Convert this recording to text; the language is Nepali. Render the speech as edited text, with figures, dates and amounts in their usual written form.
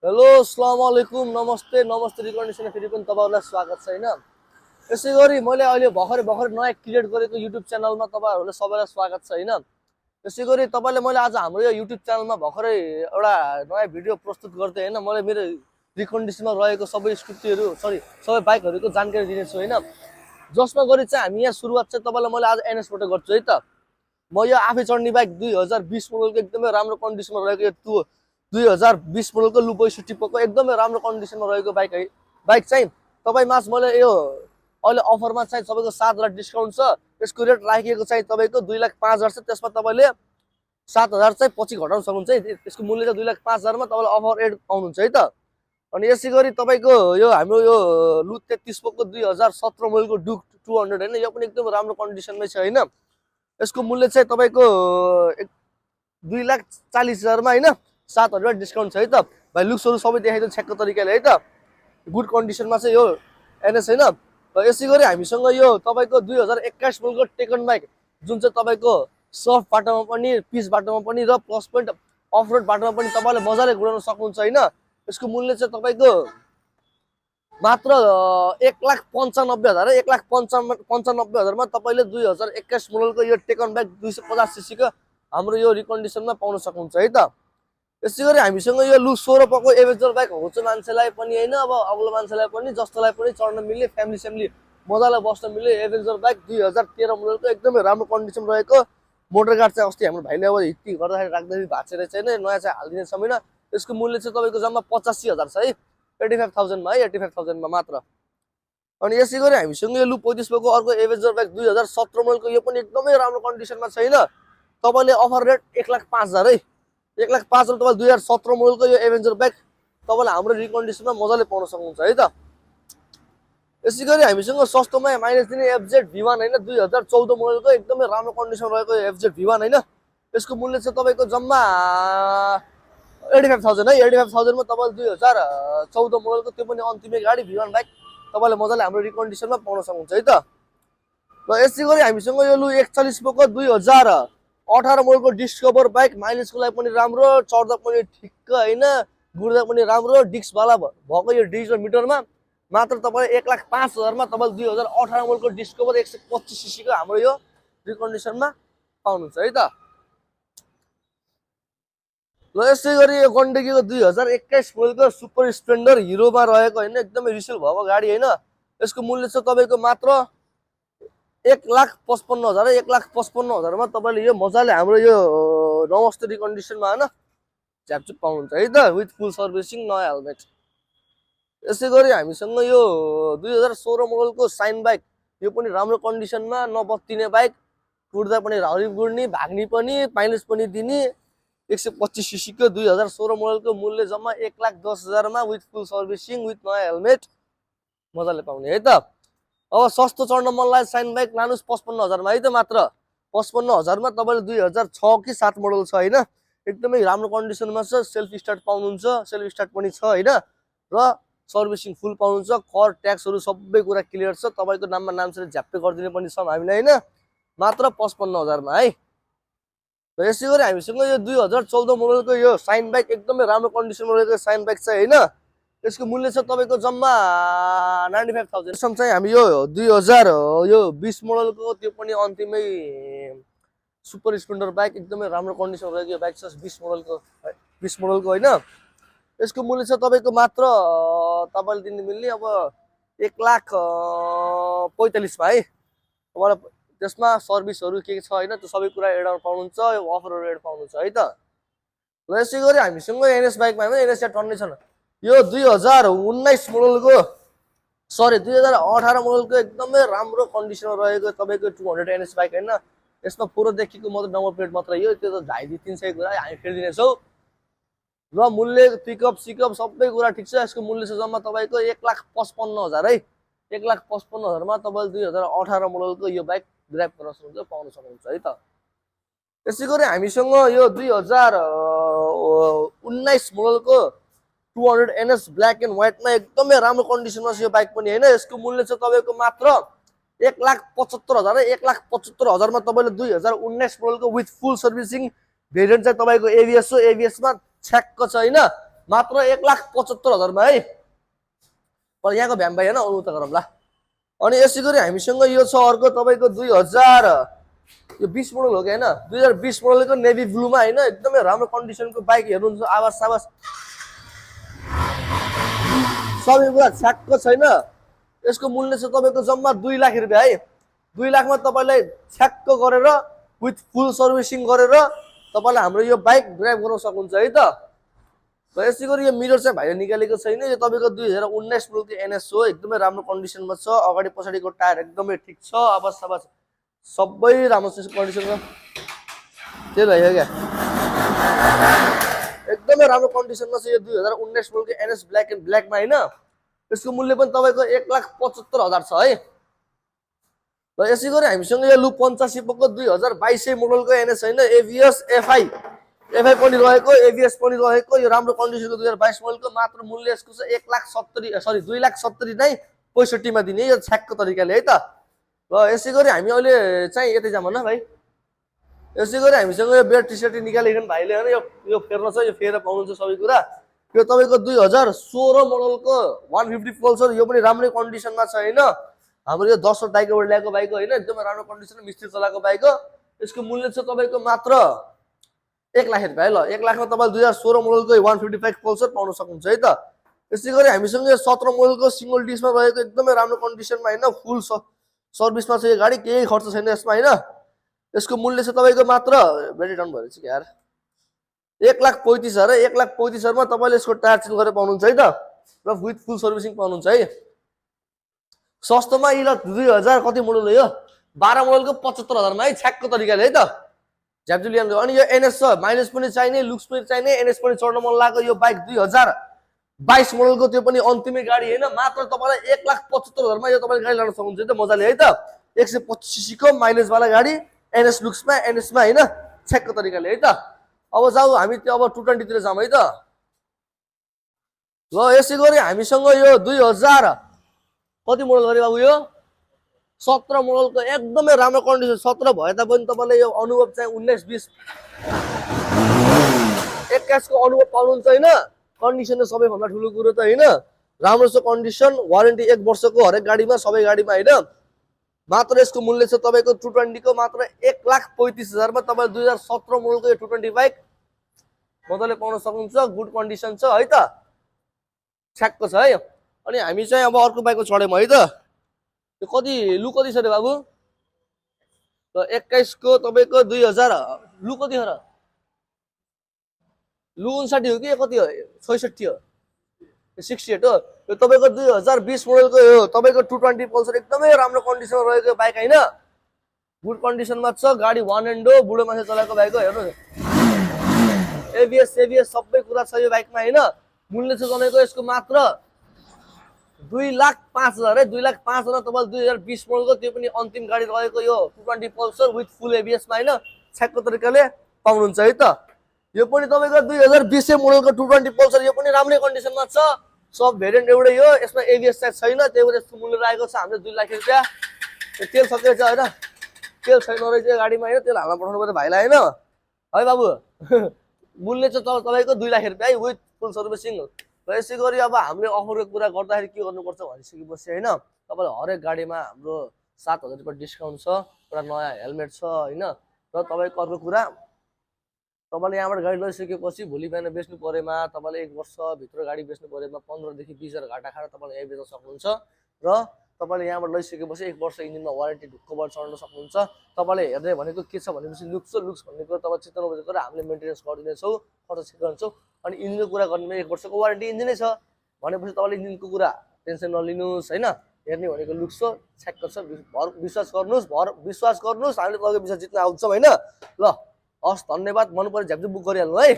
हेलो अस्सलाम वालेकुम नमस्ते नमस्ते रिकन्डिसन फेरि पनि तपाईँहरूलाई स्वागत छ होइन। यसै गरी मैले अहिले भर्खरै भर्खरै नयाँ क्रिएट गरेको युट्युब च्यानलमा तपाईँहरूलाई सबैलाई स्वागत छ होइन। यसै गरी तपाईँले मैले आज हाम्रो यो युट्युब च्यानलमा भर्खरै एउटा नयाँ भिडियो प्रस्तुत गर्दै होइन मैले मेरो रिकन्डिसनमा रहेको सबै स्कुटीहरू सबै बाइकहरूको जानकारी दिनेछु होइन। जसमा गरी चाहिँ हामी यहाँ सुरुवात चाहिँ तपाईँलाई मैले आज एनएसबाट गर्छु है त। म यो आफै चढ्ने बाइक 2020 मोडलको एकदमै राम्रो कन्डिसनमा रहेको यो 2020 मोडलको लुबो टिपको एकदमै राम्रो कन्डिसनमा रहेको बाइक है। बाइक चाहिँ तपाईँ माझ मैले यो अहिले अफरमा चाहिँ तपाईँको 7,00,000 डिस्काउन्ट छ। यसको रेट राखिएको चाहिँ तपाईँको 2,05,000 छ। त्यसमा तपाईँले 7,000 चाहिँ पछि घटाउन सक्नुहुन्छ है। यसको मूल्य चाहिँ 2,05,000 मा तपाईँले अफर एड पाउनुहुन्छ है त। अनि यसै गरी तपाईँको यो हाम्रो यो लु 33 पोको 2017 मोडलको डुक 200 होइन, यो पनि एकदम राम्रो कन्डिसनमै छ होइन। यसको मूल्य चाहिँ तपाईँको 2,40,000 मा होइन, 7,000 डिस्काउन्ट छ है त। भाइ लुक्सहरू सबै देखाइदियो छ्याक्क तरिकाले है त। गुड कन्डिसनमा चाहिँ यो एनएस होइन। र यसै गरी हामीसँग यो तपाईँको 2021 मोडलको टेकन बाइक जुन चाहिँ तपाईँको सफ्ट बाटोमा पनि पिच बाटोमा पनि र प्लस पोइन्ट अफ रोड बाटोमा पनि तपाईँले मजाले गुडाउन सक्नुहुन्छ होइन। यसको मूल्य चाहिँ तपाईँको मात्र 1,95,000 है। 1,95,000मा तपाईँले 2021 मोडलको यो टेकन बाइक 250 सीसीको हाम्रो यो रिकन्डिसनमा पाउन सक्नुहुन्छ है त। यसै गरी हामीसँग यो लु 16 पोको एभेन्जर बाइक होच मान्छेलाई पनि होइन, अब अग्लो मान्छेलाई पनि जस्तोलाई पनि चढ्न मिल्ने फ्यामिली मजाले बस्न मिल्ने एभेन्जर बाइक 2013 मोडलको एकदमै राम्रो कन्डिसन रहेको मोटर गार्ड चाहिँ अस्ति हाम्रो भाइले अब हिट्टी गर्दाखेरि राख्दाखेरि भाँचेर चाहिँ नयाँ चाहिँ हालिदिने छैन। यसको मूल्य चाहिँ तपाईँको जम्मा 85,000 छ है। 85,000 मा है, 85,000 मा मात्र। अनि यसै गरी हामीसँग यो लु 35 पोको अर्को एभेन्जर बाइक 2017 मोडलको यो पनि एकदमै राम्रो कन्डिसनमा छैन। तपाईँले अफर रेट 1,05,000 है। 1,05,000 तपाईँ 2017 मोडलको यो एभेन्जर बाइक तपाईँले हाम्रो रिकन्डिसनमा मजाले पाउन सक्नुहुन्छ है त। यसै गरी हामीसँग सस्तोमा माइलेज दिने एफजेड V1 होइन, 2014 मोडलको एकदमै राम्रो कन्डिसन रहेको एफजेड V1 होइन। यसको मूल्य चाहिँ तपाईँको जम्मा 85,000 है। 85,000 मा तपाईँले 2014 मोडलको त्यो पनि अन्तिमै गाडी V1 बाइक तपाईँले मजाले हाम्रो रिकन्डिसनमा पाउन सक्नुहुन्छ है त। र यसै गरी हामीसँग यो लु 41 पोको 2018 मोडलको डिस्कभर बाइक माइलेजको लागि पनि राम्रो, चढ्दा पनि ठिक्क होइन, गुड्दा पनि राम्रो, डिस्कवाला भएको यो डिजिटल मिटरमा मात्र तपाईँले 1,05,000 मा तपाईँले 2018 मोडलको डिस्कभर 125 सीसीको हाम्रो यो रिकन्डिसनमा पाउनुहुन्छ है त। र यसै गरी यो गण्डकीको 2021 मोडलको सुपर स्प्लेन्डर हिरोमा रहेको होइन, एकदमै रिसेल भएको गाडी होइन। यसको मूल्य चाहिँ तपाईँको मात्र 1,55,000 है। 1,55,000 मा तपाईँले यो मजाले हाम्रो यो नमस्ते रिकन्डिसनमा होइन झ्यापचुप पाउनुहुन्छ है त, विथ फुल सर्भिसिङ नयाँ हेलमेट। यसै गरी हामीसँग यो 2016 मोडलको साइन बाइक यो पनि राम्रो कन्डिसनमा, नबत्तिने बाइक, कुड्दा पनि हरिब गुड्ने, भाग्ने पनि, माइलेज पनि दिने 125 सीसीको 2016 मोडलको मूल्य जम्मा 1,10,000 मा विथ फुल सर्भिसिङ विथ नयाँ हेलमेट मजाले पाउने है त। अब सस्तो चढ्न मन लाग्यो साइन बाइक लानुहोस् 55,000 मा है त। मात्र 55,000 मा तपाईँले 2006 कि 7 मोडल छ होइन, एकदमै राम्रो कन्डिसनमा छ। सेल्फ स्टार्ट पाउनुहुन्छ, सेल्फ स्टार्ट पनि छ होइन, र सर्भिसिङ फुल पाउनुहुन्छ। कर ट्याक्सहरू सबै कुरा क्लियर छ। तपाईँको नाममा नामसरी झ्याप्पै गरिदिने पनि छ हामीले होइन, मात्र 55,000 मा है। र यसै गरी हामीसँग यो 2014 मोडलको यो साइन बाइक एकदमै राम्रो कन्डिसनमा रहेको साइन बाइक छ होइन। यसको मूल्य छ तपाईँको जम्मा 95,000। यसमा चाहिँ हामी यो 2020 मोडलको त्यो पनि अन्तिमै सुपर स्प्लेन्डर बाइक एकदमै राम्रो कन्डिसनमा रहेको बाइक छ 20 मोडलको होइन। यसको मूल्य छ तपाईँको मात्र तपाईँले दिनु मिल्ने अब 1,45,000 मा है। तपाईँलाई त्यसमा सर्भिसहरू के छ होइन, त्यो सबै कुरा एड पाउनुहुन्छ, यो अफरहरू एड पाउनुहुन्छ है त। र यसै गरी हामीसँग एनएस बाइकमा होइन, एनएस या टन्नै छन्। यो 2019 मोडलको 2018 मोडलको एकदमै राम्रो कन्डिसनमा रहेको तपाईँको 200 एनएस बाइक होइन। यसमा पुरोदेखिको मात्र नम्बर प्लेट मात्र, यो त्यो त 250-300 कुरा हामी फेरिदिनेछौँ। र मूल्य पिकअप सिकअप सबै कुरा ठिक छ। यसको मूल्य छ जम्मा तपाईँको 1,55,000 है। 1,55,000 मा तपाईँले 2018 मोडलको यो बाइक ड्राइभ गर्न सक्नुहुन्छ, पाउन सक्नुहुन्छ है त। यसै गरी हामीसँग यो 2019 मोडलको 200 एनएस ब्ल्याक एन्ड व्हाइटमा एकदमै राम्रो कन्डिसनमा छ यो बाइक पनि होइन। यसको मूल्य छ तपाईँको मात्र 1,75,000 है। 1,75,000 मा तपाईँले 2019 मोडलको विथ फुल सर्भिसिङ भेरिएन्ट चाहिँ तपाईँको एबिएस हो। एबिएसमा छ्याक्क छ होइन, मात्र 1,75,000 मा है। पर यहाँको भ्याम भाइ होइन अरू त गरौँला। अनि यसै गरी हामीसँग यो छ अर्को तपाईँको 2000 यो 20 मोडल हो कि होइन 2020 मोडलको नेभी ब्लूमा होइन एकदमै राम्रो कन्डिसनको बाइक हेर्नुहुन्छ आवाज सावाज सबै कुरा छ्याक्क छैन। यसको मूल्य छ तपाईँको जम्मा 2 लाख रुपियाँ है। 2 लाखमा तपाईँलाई छ्याक्क गरेर विथ फुल सर्भिसिङ गरेर तपाईँलाई हाम्रो यो बाइक ड्राइभ गर्न सक्नुहुन्छ है त। र यसै गरी यो मिरर चाहिँ भाइले निकालेको छैन। यो तपाईँको 2019 मोडलको एनएस हो एकदमै राम्रो कन्डिसनमा छ। अगाडि पछाडिको टायर एकदमै ठिक छ आवाज सावाज सबै राम्रो छ कन्डिसनमा। त्यही भयो क्या एकदमै राम्रो कन्डिसनमा छ यो 2019 मोडलको एनएस ब्ल्याक एन्ड ब्ल्याकमा होइन। यसको मूल्य पनि तपाईँको 1,75,000 छ है। र यसै गरी हामीसँग यो लुप 85 पोको 2022 मोडलको एनएस होइन एभिएस एफआई पनि रहेको एभिएस पनि रहेको यो राम्रो कन्डिसनको 2022 मोडलको मात्र मूल्य यसको छ 2,70,000 नै 65 मा दिने यो छ्याकको तरिकाले है त। र यसै गरी हामी अहिले चाहिँ यतै जाम न भाइ। यसै गरी हामीसँग यो बेड टी सर्ट निकालिकन भाइले होइन यो फेर्न छ यो फेरेर पाउनुहुन्छ सबै कुरा। यो तपाईँको 2016 मोडलको 150 पल्सर यो पनि राम्रै कन्डिसनमा छ होइन। हाम्रो यो 10 टाइगरबाट ल्याएको बाइक होइन एकदमै राम्रो कन्डिसन मिस्त्री चलाएको बाइक हो। यसको मूल्य छ तपाईँको मात्र 1 लाख रुपियाँ है। ल 1 लाखमा तपाईँले 2016 मोडलको 155 पल्सर पाउन सक्नुहुन्छ है त। यसै गरी हामीसँग यो 17 मोडलको सिङ्गल डिस्कमा रहेको एकदमै राम्रो कन्डिसनमा होइन फुल सर्भिसमा छ यो गाडी केही खर्च छैन यसमा होइन। यसको मूल्य छ तपाईँको मात्र ब्याट्री डाउन भएर चाहिँ यार 1,35,000 है। 1,35,000 मा तपाईँले यसको टायर चेन्ज गरेर पाउनुहुन्छ है त र विथ फुल सर्भिसिङ पाउनुहुन्छ है। सस्तोमा यी 2000 कति मोडल हो यो 12 मोडलको 75,000 मा है छ्याकको तरिकाले है त ज्याप्जुलियनको। अनि यो एनएस छ माइलेज पनि चाहिने लुक्स पनि चाहिने एनएस पनि चढ्न मन लागेको यो बाइक 2022 मोडलको त्यो पनि अन्तिमै गाडी होइन मात्र तपाईँलाई 1,75,000 मा यो तपाईँले गाडी लान सक्नुहुन्छ त मजाले है त। 125 सीसी को माइलेजवाला गाडी एनएस लुक्समा एनएसमा होइन छ्याकको तरिकाले है त। अब जाऊ हामी त्यो अब 220 तिर जाम है त। ल यसै गरी हामीसँग यो 2000 कति मोडल गरे बाबु यो 17 मोडलको एकदमै राम्रो कन्डिसन 17 भए तापनि तपाईँले यो अनुभव चाहिँ 19-20 21 को अनुभव पाउनुहुन्छ होइन। कन्डिसन सबैभन्दा ठुलो कुरो त होइन राम्रो छ कन्डिसन वारेन्टी 1 वर्षको हरेक गाडीमा सबै गाडीमा होइन। मात्र यसको मूल्य छ तपाईँको 220 को मात्र 1,35,000 मा तपाईँ 2017 मोडलको यो 220 बाइक मजाले पाउन सक्नुहुन्छ। गुड कन्डिसन छ है त छ्याक्क छ है। अनि हामी चाहिँ अब अर्को बाइकको चढ्यौँ है त। यो कति लु कति छ रे बाबु र 21 को तपाईँको 2000 लु कति हो र लु 59 हो कि कति हो 66 हो 68 हो। यो तपाईँको 2020 मोडलको यो तपाईँको 220 पल्सर एकदमै राम्रो कन्डिसनमा रहेको बाइक होइन। गुड कन्डिसनमा छ गाडी वान एन्ड हो बुढो मान्छे चलाएको बाइक हो हेर्नु एभिएस सबै कुरा छ यो बाइकमा होइन। मूल्य छ तपाईँको यसको मात्र 2,05,000 है। 2,05,000 तपाईँले 2020 मोडलको त्यो पनि अन्तिम गाडी रहेको यो 220 पल्सर विथ फुल एभिएसमा होइन छ्याकको तरिकाले पाउनुहुन्छ है त। यो पनि तपाईँको 2020 मोडलको 220 पल्सर यो पनि राम्रै कन्डिसनमा छ। सब भेरिएन्ट एउटै हो यसमा एभिएस चाहिँ छैन त्यही भएर यसको मूल्य रहेको छ हाम्रो 2 लाख रुपियाँ। तेल सकिएको छ होइन तेल छैन रहेछ गाडीमा होइन तेल हाल्न पठाउनु पर्यो भाइलाई होइन है बाबु। मूल्य चाहिँ तपाईँको 2 लाख रुपियाँ विथ फुल सर्भिसिङ। र यसै गरी अब हामीले अफरको कुरा गर्दाखेरि के गर्नुपर्छ भनिसकेपछि होइन तपाईँलाई हरेक गाडीमा हाम्रो 7,000 रुपियाँ डिस्काउन्ट छ एउटा नयाँ हेलमेट छ होइन। र तपाईँको अर्को कुरा तपाईँले यहाँबाट गाडी लैसकेपछि भोलि बिहान बेच्नु परेमा तपाईँले 1 वर्षभित्र गाडी बेच्नु परेमा 15 देखि 20,000 घाटा खाएर तपाईँले यही बेच्न सक्नुहुन्छ। र तपाईँले यहाँबाट लैसकेपछि 1 वर्ष इन्जिनमा वारेन्टी ढुक्कबाट चढ्न सक्नुहुन्छ। तपाईँले हेर्ने भनेको के छ भनेपछि लुक्स भन्ने कुरा तपाईँ चित्त नबुझेको र हामीले मेन्टेनेन्स गरिदिनेछौँ खर्च चेक गर्छौँ। अनि इन्जिनको कुरा गर्ने 1 वर्षको वारेन्टी इन्जिनै छ भनेपछि तपाईँले इन्जिनको कुरा टेन्सन नलिनुहोस् होइन। हेर्ने भनेको लुक्स हो छ्याक्क छ विश्वास गर्नुहोस् हामीले तपाईँको विश्वास जित्न आउँछौँ होइन। ल हस् धन्यवाद मन पऱ्यो झ्याप्छु बुक गरिहाल्नु है।